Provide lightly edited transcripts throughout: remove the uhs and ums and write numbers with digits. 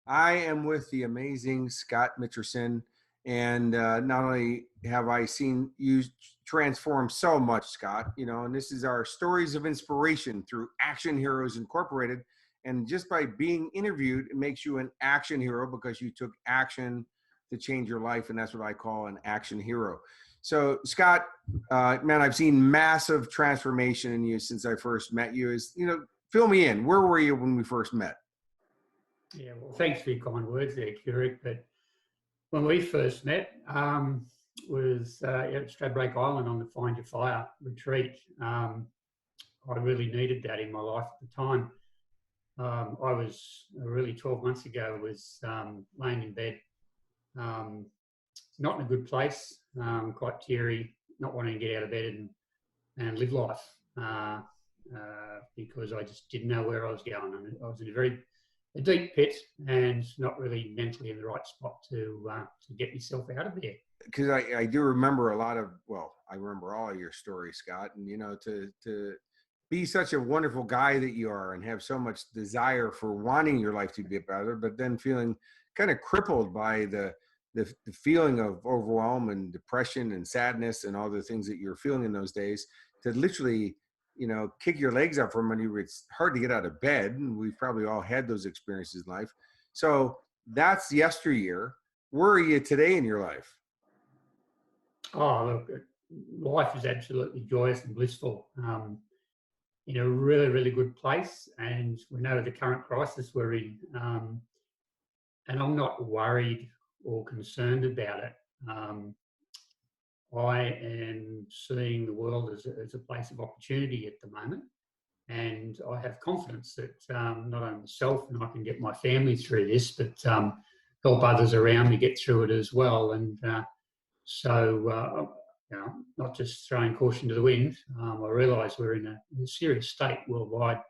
I am with the amazing Scott Mitcherson, and not only have I seen you transform so much, Scott, and this is our stories of inspiration through Action Heroes Incorporated. And just by being interviewed, it makes you an action hero because you took action to change your life, and that's what I call an action hero. So, Scott, man, I've seen massive transformation in you since I first met you. Fill me in. Where were you when we first met? Yeah, well, thanks for your kind words there, Kurek. But when we first met, was at Stradbroke Island on the Find Your Fire retreat. I really needed that in my life at the time. I was really 12 months ago, was laying in bed, not in a good place, quite teary, not wanting to get out of bed and live life because I just didn't know where I was going. I was in a deep pit and not really mentally in the right spot to get yourself out of there. Because I do remember I remember all of your stories, Scott, and to be such a wonderful guy that you are and have so much desire for wanting your life to be better, but then feeling kind of crippled by the feeling of overwhelm and depression and sadness and all the things that you're feeling in those days, to literally kick your legs up from under you. It's hard to get out of bed, and we've probably all had those experiences in life. So that's yesteryear. Where are you today in your life? Oh, look, life is absolutely joyous and blissful. In a really, really good place, and we know the current crisis we're in. And I'm not worried or concerned about it. I am seeing the world as a place of opportunity at the moment. And I have confidence that not only myself and I can get my family through this, but help others around me get through it as well. And not just throwing caution to the wind. I realise we're in a serious state worldwide.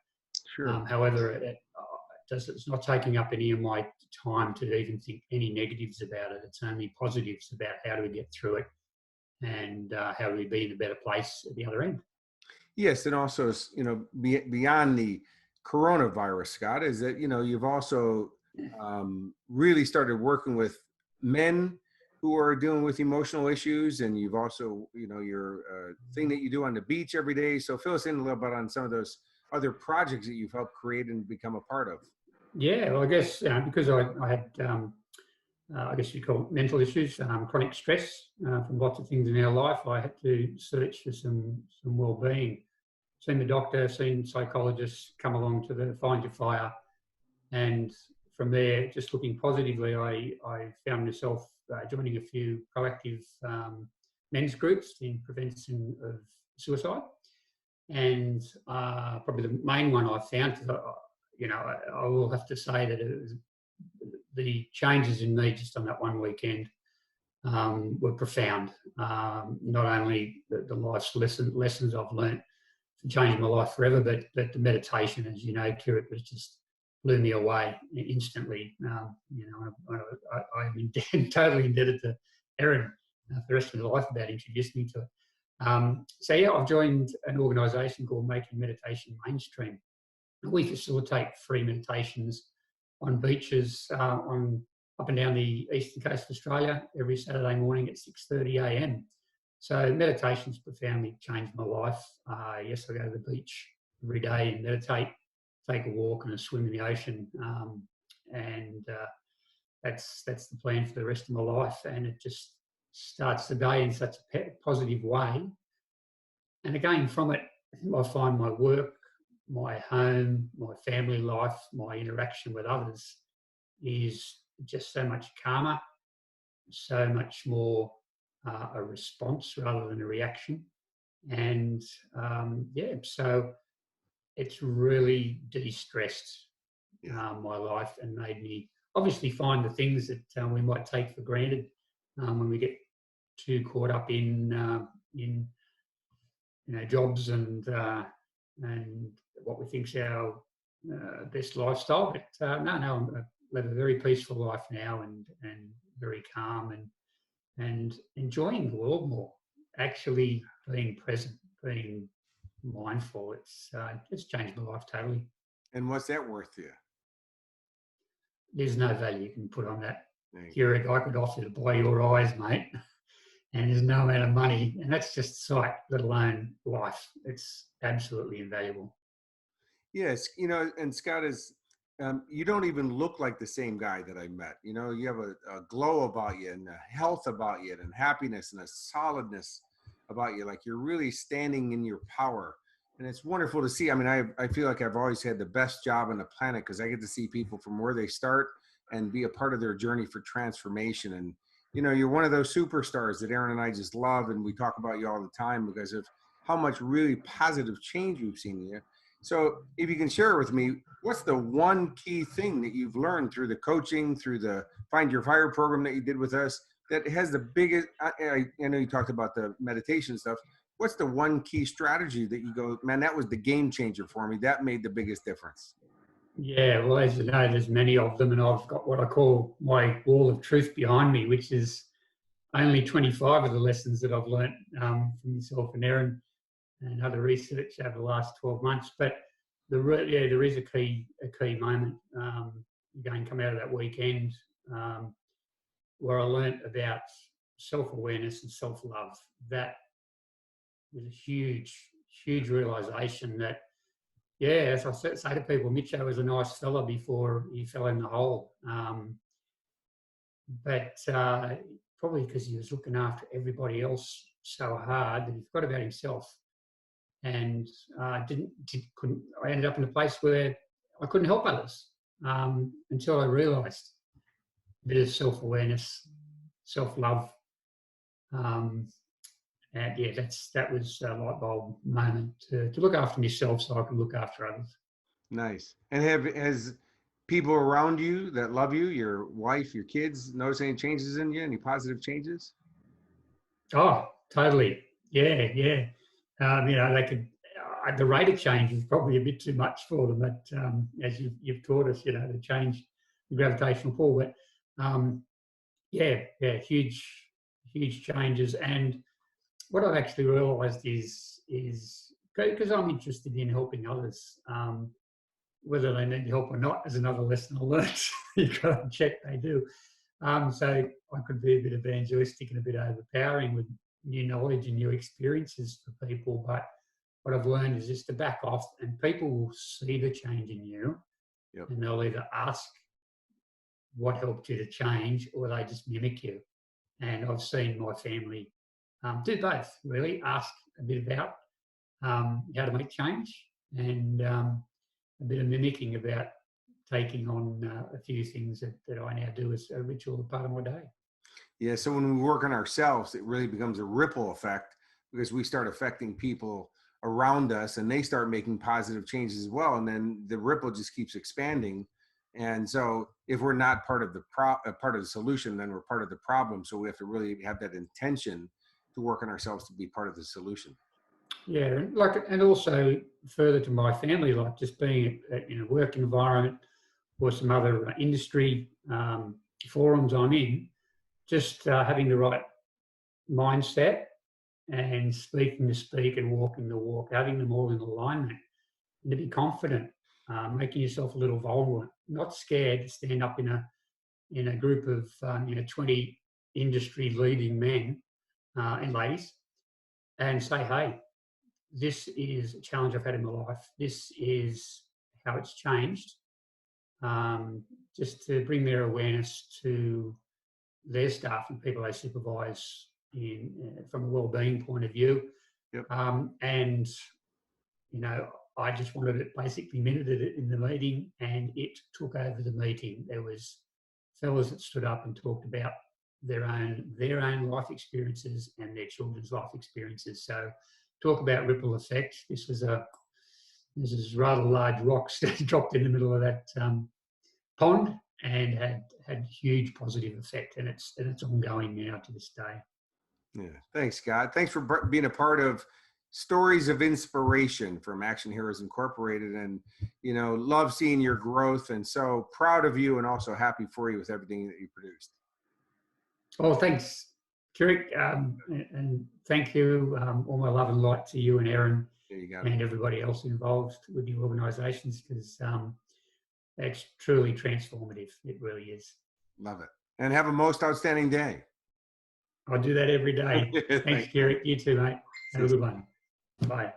Sure. However, it's not taking up any of my time to even think any negatives about it. It's only positives about how do we get through it and how do we be in a better place at the other end. Yes, and also, beyond the coronavirus, Scott, is that, you've also really started working with men who are dealing with emotional issues, and you've also, your thing that you do on the beach every day. So fill us in a little bit on some of those other projects that you've helped create and become a part of. Yeah, well, I guess because I had, I guess you call it mental issues, chronic stress from lots of things in our life, I had to search for some well-being. Seen the doctor, seen psychologists, come along to the Find Your Fire, and from there, just looking positively, I found myself joining a few proactive men's groups in prevention of suicide. And probably the main one I found, I will have to say that it was the changes in me just on that one weekend were profound. Not only the life's lessons I've learnt to change my life forever, but the meditation, as you know, Kurek, was just blew me away instantly. I'm totally indebted to Erin for the rest of my life about introducing me to it. I've joined an organisation called Making Meditation Mainstream. We facilitate free meditations on beaches up and down the eastern coast of Australia every Saturday morning at 6:30 a.m. So meditation's profoundly changed my life. Yes, I go to the beach every day and meditate, take a walk and a swim in the ocean, and that's the plan for the rest of my life. And it just starts the day in such a positive way. And again, from it, I find my work, my home, my family life, my interaction with others is just so much calmer, so much more a response rather than a reaction. And so it's really de-stressed my life and made me obviously find the things that we might take for granted when we get too caught up in jobs and what we think's our best lifestyle. But I live a very peaceful life now and very calm and enjoying the world more. Actually being present, being mindful. It's changed my life totally. And what's that worth to you? there's no value you can put on that. Thank you. Kurek, I could offer to buy your eyes, mate, and there's no amount of money, and that's just sight, let alone life. It's absolutely invaluable. Yes, and Scott is, you don't even look like the same guy that I met. You have a glow about you and a health about you and happiness and a solidness about you. Like you're really standing in your power. And it's wonderful to see. I mean, I feel like I've always had the best job on the planet because I get to see people from where they start and be a part of their journey for transformation. And, you're one of those superstars that Aaron and I just love. And we talk about you all the time because of how much really positive change we've seen in you. So if you can share with me, what's the one key thing that you've learned through the coaching, through the Find Your Fire program that you did with us that has the biggest, I know you talked about the meditation stuff. What's the one key strategy that you go, man, that was the game changer for me. That made the biggest difference. Yeah, well, as you know, there's many of them, and I've got what I call my wall of truth behind me, which is only 25 of the lessons that I've learned from yourself and Aaron and other research over the last 12 months. But there is a key moment. Again, come out of that weekend where I learnt about self-awareness and self-love. That was a huge realization that, yeah, as I say to people, Mitcho was a nice fella before he fell in the hole. But probably because he was looking after everybody else so hard that he forgot about himself. And I ended up in a place where I couldn't help others until I realised a bit of self-awareness, self-love. And yeah, that was a light bulb moment to look after myself so I could look after others. Nice. And has people around you that love you, your wife, your kids, notice any changes in you, any positive changes? Oh, totally. Yeah, yeah. They could. The rate of change is probably a bit too much for them, but as you've taught us, the change, the gravitational pull. But yeah, huge changes. And what I've actually realised is because I'm interested in helping others, whether they need help or not is another lesson I learned. You've got to check they do. So I could be a bit evangelistic and a bit overpowering with new knowledge and new experiences for people. But what I've learned is just to back off, and people will see the change in you, Yep. and they'll either ask what helped you to change, or they just mimic you. And I've seen my family do both, really, ask a bit about how to make change and a bit of mimicking about taking on a few things that I now do as a ritual part of my day. Yeah. So when we work on ourselves, it really becomes a ripple effect because we start affecting people around us and they start making positive changes as well. And then the ripple just keeps expanding. And so if we're not part of the solution, then we're part of the problem. So we have to really have that intention to work on ourselves to be part of the solution. Yeah, and also further to my family, like just being in a work environment or some other industry forums I'm in, just having the right mindset and speaking the speak and walking the walk, having them all in alignment, and to be confident, making yourself a little vulnerable, not scared to stand up in a group of 20 industry leading men and ladies and say, hey, this is a challenge I've had in my life. This is how it's changed. Just to bring their awareness to their staff and people they supervise from a wellbeing point of view. Yep. And, I just wanted it basically minuted it in the meeting, and it took over the meeting. There was fellas that stood up and talked about their own life experiences and their children's life experiences. So talk about ripple effect. This is rather large rocks that dropped in the middle of that pond and had huge positive effect, and it's ongoing now to this day. Yeah, thanks, Scott. Thanks for being a part of Stories of Inspiration from Action Heroes Incorporated, and love seeing your growth, and so proud of you, and also happy for you with everything that you produced. Oh, thanks, Kurek, and thank you. All my love and light to you and Aaron and everybody else involved with your organisations, because It's truly transformative. It really is. Love it. And have a most outstanding day. I do that every day. Thanks, Thank you. Kurek. You too, mate. Have a good one. Bye.